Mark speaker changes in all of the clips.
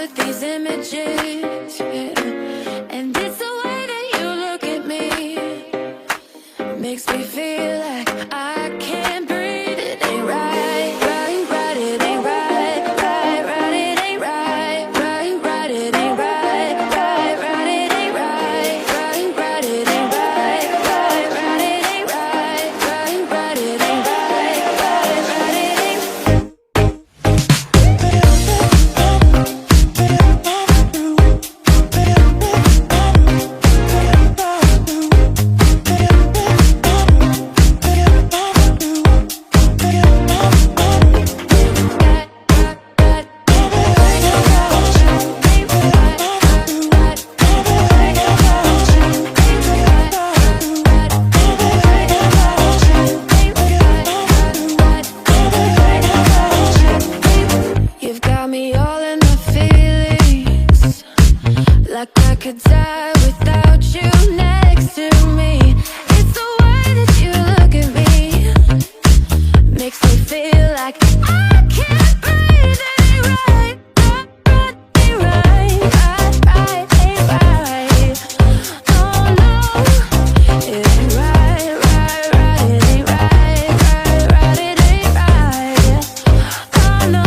Speaker 1: with these images, yeah. And it's the way that you look at me, makes me feel like I can't breathe. It ain't right, right, right, it ain't right, right, right, it ain't right, right, right, it ain't right, right, right, it ain't right, right, right, it ain't right, right, right, it ain't right, right, right, it ain't right, right, right, it ain't. You've got me all in my feelings, like I could die without you next to me. It's the way that you look at me, makes me feel like I can't breathe. It ain't right, right, right, ain't right, right, right, ain't right. Oh no, it ain't right, right, right, it ain't right, right, right, it ain't right. Oh no.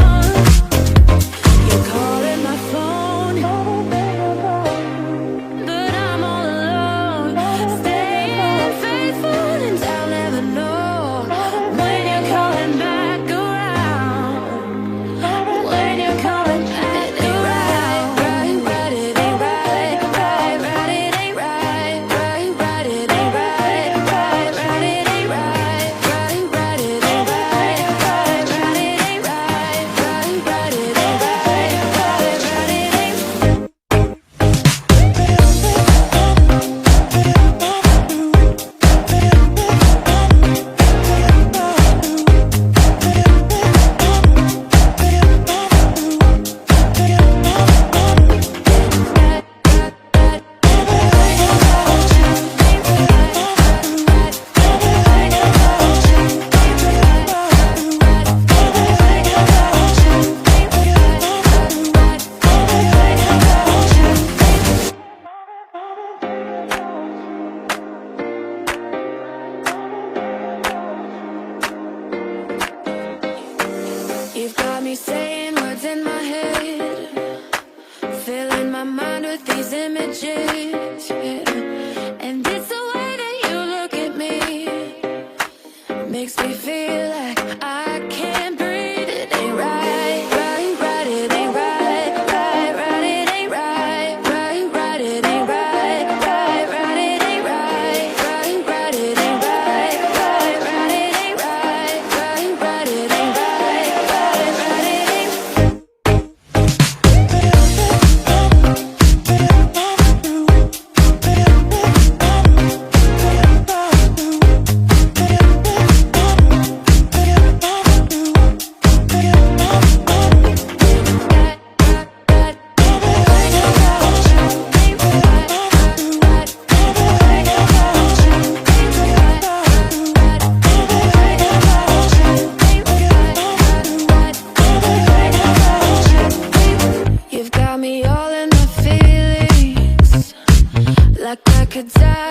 Speaker 1: You're calling my phone, but I'm all alone. Staying faithful and I'll never know when you're coming back around. When you're coming back, it ain't right, right, right, it ain't right, right, right, it ain't right, right, right, it ain't right, right, right, it ain't right, right, right, it ain't right, right, right, it ain't right, right, right, it ain't right, right, right, it ain't. You've got me saying words in my head, filling my mind with these images, yeah. And it's the way that you look at me, makes me feel like I can't breathe. It ain't right, right, right, it ain't right, right, right, it ain't right, right, right, it ain't right, right, right, it ain't right, right, right, it ain't right, right, right, it ain't right, right, right, it ain't right, right, right, it ain't. You've got me all in my feelings, like I could die